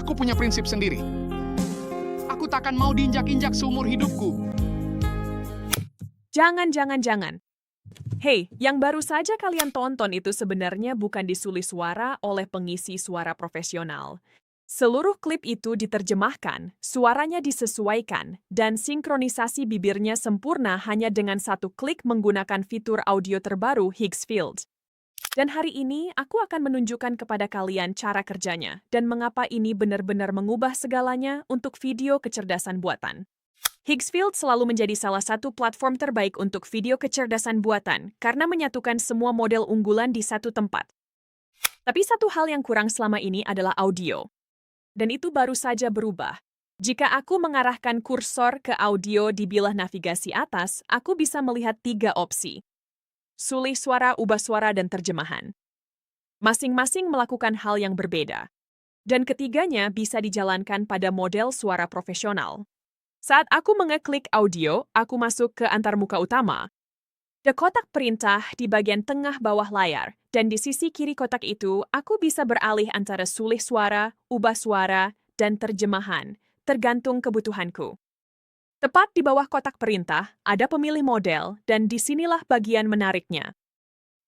Aku punya prinsip sendiri. Aku takkan mau diinjak-injak seumur hidupku. Jangan. Hei, yang baru saja kalian tonton itu sebenarnya bukan disulis suara oleh pengisi suara profesional. Seluruh klip itu diterjemahkan, suaranya disesuaikan, dan sinkronisasi bibirnya sempurna hanya dengan satu klik menggunakan fitur audio terbaru Higgsfield. Dan hari ini aku akan menunjukkan kepada kalian cara kerjanya dan mengapa ini benar-benar mengubah segalanya untuk video kecerdasan buatan. Higgsfield selalu menjadi salah satu platform terbaik untuk video kecerdasan buatan karena menyatukan semua model unggulan di satu tempat. Tapi satu hal yang kurang selama ini adalah audio. Dan itu baru saja berubah. Jika aku mengarahkan kursor ke audio di bilah navigasi atas, aku bisa melihat 3 opsi. Sulih suara, ubah suara, dan terjemahan. Masing-masing melakukan hal yang berbeda. Dan ketiganya bisa dijalankan pada model suara profesional. Saat aku mengeklik audio, aku masuk ke antarmuka utama. Ada kotak perintah di bagian tengah bawah layar, dan di sisi kiri kotak itu, aku bisa beralih antara sulih suara, ubah suara, dan terjemahan, tergantung kebutuhanku. Tepat di bawah kotak perintah, ada pemilih model, dan disinilah bagian menariknya.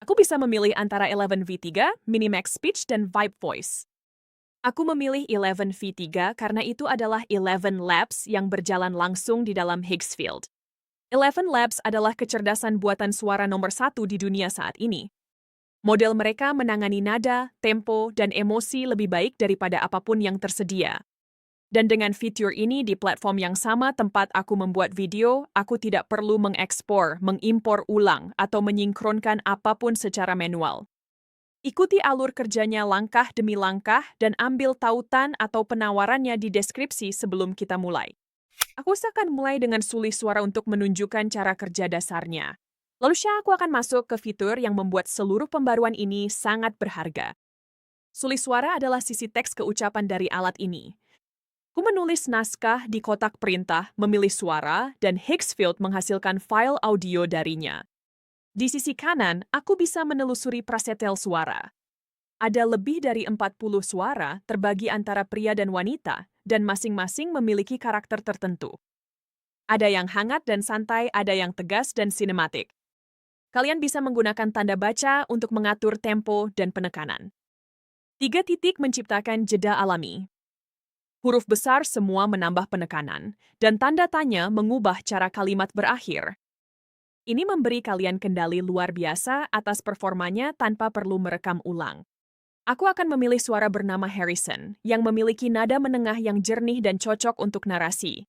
Aku bisa memilih antara 11v3, Minimax Speech, dan Vibe Voice. Aku memilih 11v3 karena itu adalah 11 Labs yang berjalan langsung di dalam Higgsfield. 11 Labs adalah kecerdasan buatan suara nomor 1 di dunia saat ini. Model mereka menangani nada, tempo, dan emosi lebih baik daripada apapun yang tersedia. Dan dengan fitur ini di platform yang sama tempat aku membuat video, aku tidak perlu mengekspor, mengimpor ulang, atau menyinkronkan apapun secara manual. Ikuti alur kerjanya langkah demi langkah dan ambil tautan atau penawarannya di deskripsi sebelum kita mulai. Aku akan mulai dengan sulih suara untuk menunjukkan cara kerja dasarnya. Lalu aku akan masuk ke fitur yang membuat seluruh pembaruan ini sangat berharga. Sulih suara adalah sisi teks keucapan dari alat ini. Aku menulis naskah di kotak perintah, memilih suara, dan Higgsfield menghasilkan file audio darinya. Di sisi kanan, aku bisa menelusuri prasetel suara. Ada lebih dari 40 suara terbagi antara pria dan wanita, dan masing-masing memiliki karakter tertentu. Ada yang hangat dan santai, ada yang tegas dan sinematik. Kalian bisa menggunakan tanda baca untuk mengatur tempo dan penekanan. 3 titik menciptakan jeda alami. Huruf besar semua menambah penekanan, dan tanda tanya mengubah cara kalimat berakhir. Ini memberi kalian kendali luar biasa atas performanya tanpa perlu merekam ulang. Aku akan memilih suara bernama Harrison, yang memiliki nada menengah yang jernih dan cocok untuk narasi.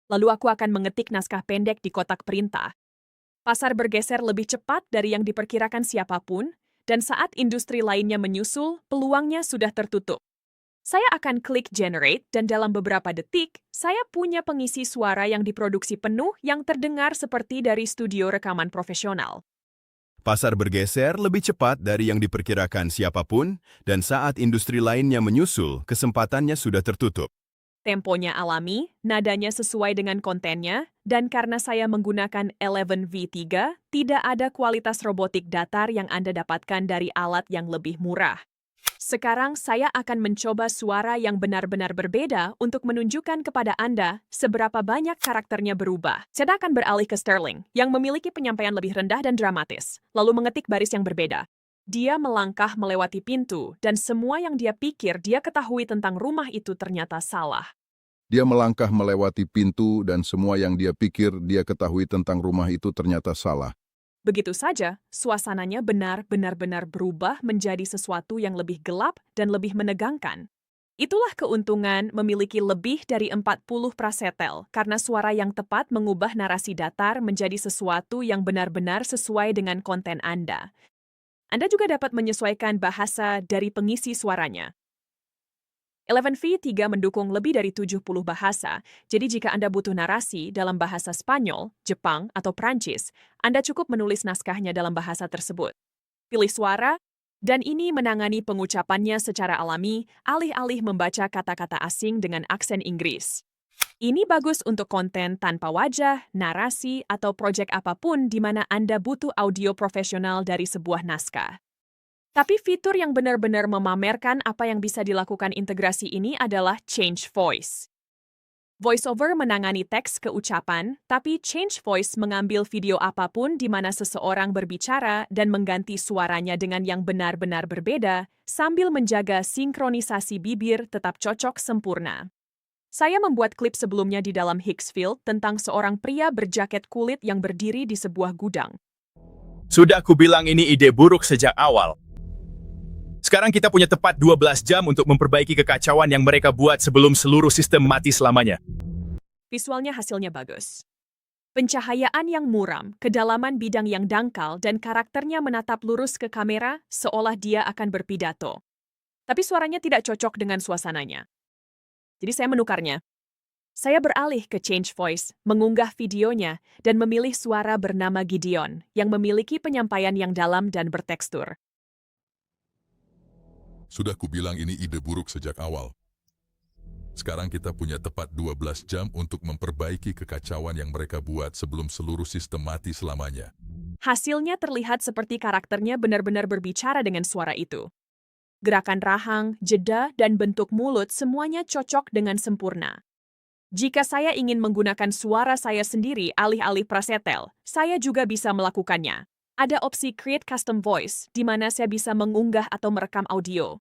Lalu aku akan mengetik naskah pendek di kotak perintah. Pasar bergeser lebih cepat dari yang diperkirakan siapapun, dan saat industri lainnya menyusul, peluangnya sudah tertutup. Saya akan klik Generate, dan dalam beberapa detik, saya punya pengisi suara yang diproduksi penuh yang terdengar seperti dari studio rekaman profesional. Pasar bergeser lebih cepat dari yang diperkirakan siapapun, dan saat industri lainnya menyusul, kesempatannya sudah tertutup. Temponya alami, nadanya sesuai dengan kontennya, dan karena saya menggunakan 11v3, tidak ada kualitas robotik datar yang Anda dapatkan dari alat yang lebih murah. Sekarang saya akan mencoba suara yang benar-benar berbeda untuk menunjukkan kepada Anda seberapa banyak karakternya berubah. Saya akan beralih ke Sterling, yang memiliki penyampaian lebih rendah dan dramatis, lalu mengetik baris yang berbeda. Dia melangkah melewati pintu, dan semua yang dia pikir dia ketahui tentang rumah itu ternyata salah. Dia melangkah melewati pintu dan semua yang dia pikir dia ketahui tentang rumah itu ternyata salah. Begitu saja, suasananya benar-benar berubah menjadi sesuatu yang lebih gelap dan lebih menegangkan. Itulah keuntungan memiliki lebih dari 40 prasetel, karena suara yang tepat mengubah narasi datar menjadi sesuatu yang benar-benar sesuai dengan konten Anda. Anda juga dapat menyesuaikan bahasa dari pengisi suaranya. 11v3 mendukung lebih dari 70 bahasa, jadi jika Anda butuh narasi dalam bahasa Spanyol, Jepang, atau Prancis, Anda cukup menulis naskahnya dalam bahasa tersebut. Pilih suara, dan ini menangani pengucapannya secara alami, alih-alih membaca kata-kata asing dengan aksen Inggris. Ini bagus untuk konten tanpa wajah, narasi, atau proyek apapun di mana Anda butuh audio profesional dari sebuah naskah. Tapi fitur yang benar-benar memamerkan apa yang bisa dilakukan integrasi ini adalah Change Voice. VoiceOver menangani teks ke ucapan, tapi Change Voice mengambil video apapun di mana seseorang berbicara dan mengganti suaranya dengan yang benar-benar berbeda, sambil menjaga sinkronisasi bibir tetap cocok sempurna. Saya membuat klip sebelumnya di dalam Hicksfield tentang seorang pria berjaket kulit yang berdiri di sebuah gudang. Sudah aku bilang ini ide buruk sejak awal. Sekarang kita punya tepat 12 jam untuk memperbaiki kekacauan yang mereka buat sebelum seluruh sistem mati selamanya. Visualnya hasilnya bagus. Pencahayaan yang muram, kedalaman bidang yang dangkal, dan karakternya menatap lurus ke kamera seolah dia akan berpidato. Tapi suaranya tidak cocok dengan suasananya. Jadi saya menukarnya. Saya beralih ke Change Voice, mengunggah videonya, dan memilih suara bernama Gideon yang memiliki penyampaian yang dalam dan bertekstur. Sudah kubilang ini ide buruk sejak awal. Sekarang kita punya tepat 12 jam untuk memperbaiki kekacauan yang mereka buat sebelum seluruh sistem mati selamanya. Hasilnya terlihat seperti karakternya benar-benar berbicara dengan suara itu. Gerakan rahang, jeda, dan bentuk mulut semuanya cocok dengan sempurna. Jika saya ingin menggunakan suara saya sendiri alih-alih prasetel, saya juga bisa melakukannya. Ada opsi Create Custom Voice, di mana saya bisa mengunggah atau merekam audio.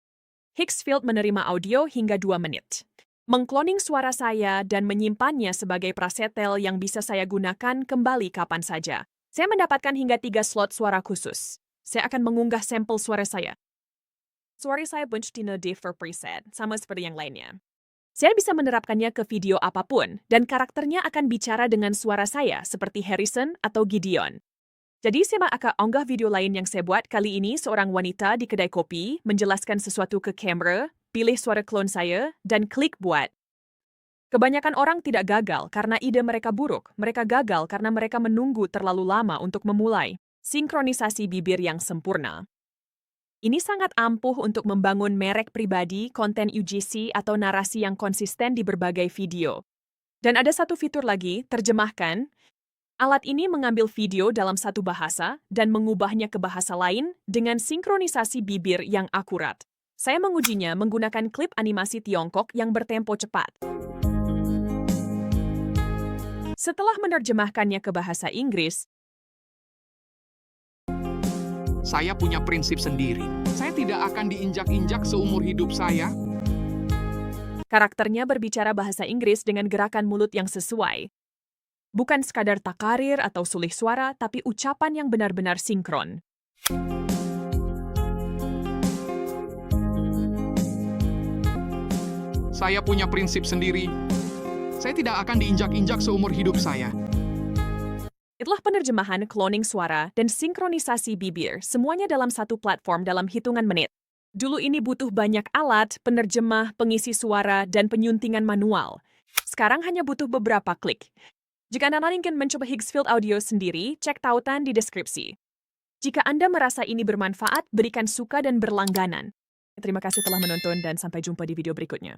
Hicksfield menerima audio hingga 2 menit. Mengkloning suara saya dan menyimpannya sebagai prasetel yang bisa saya gunakan kembali kapan saja. Saya mendapatkan hingga 3 slot suara khusus. Saya akan mengunggah sampel suara saya. Suara saya bunch di for preset, sama seperti yang lainnya. Saya bisa menerapkannya ke video apapun, dan karakternya akan bicara dengan suara saya seperti Harrison atau Gideon. Jadi saya akan unggah video lain yang saya buat kali ini seorang wanita di kedai kopi menjelaskan sesuatu ke kamera, pilih suara klon saya, dan klik buat. Kebanyakan orang tidak gagal karena ide mereka buruk. Mereka gagal karena mereka menunggu terlalu lama untuk memulai sinkronisasi bibir yang sempurna. Ini sangat ampuh untuk membangun merek pribadi, konten UGC, atau narasi yang konsisten di berbagai video. Dan ada satu fitur lagi, terjemahkan. Alat ini mengambil video dalam satu bahasa dan mengubahnya ke bahasa lain dengan sinkronisasi bibir yang akurat. Saya mengujinya menggunakan klip animasi Tiongkok yang bertempo cepat. Setelah menerjemahkannya ke bahasa Inggris, Saya punya prinsip sendiri. Saya tidak akan diinjak-injak seumur hidup saya. karakternya berbicara bahasa Inggris dengan gerakan mulut yang sesuai. Bukan sekadar takarir atau sulih suara, tapi ucapan yang benar-benar sinkron. Saya punya prinsip sendiri. Saya tidak akan diinjak-injak seumur hidup saya. Itulah penerjemahan, cloning suara, dan sinkronisasi bibir, semuanya dalam satu platform dalam hitungan menit. Dulu ini butuh banyak alat, penerjemah, pengisi suara, dan penyuntingan manual. Sekarang hanya butuh beberapa klik. Jika Anda ingin mencoba Hicksfield Audio sendiri, cek tautan di deskripsi. Jika Anda merasa ini bermanfaat, berikan suka dan berlangganan. Terima kasih telah menonton dan sampai jumpa di video berikutnya.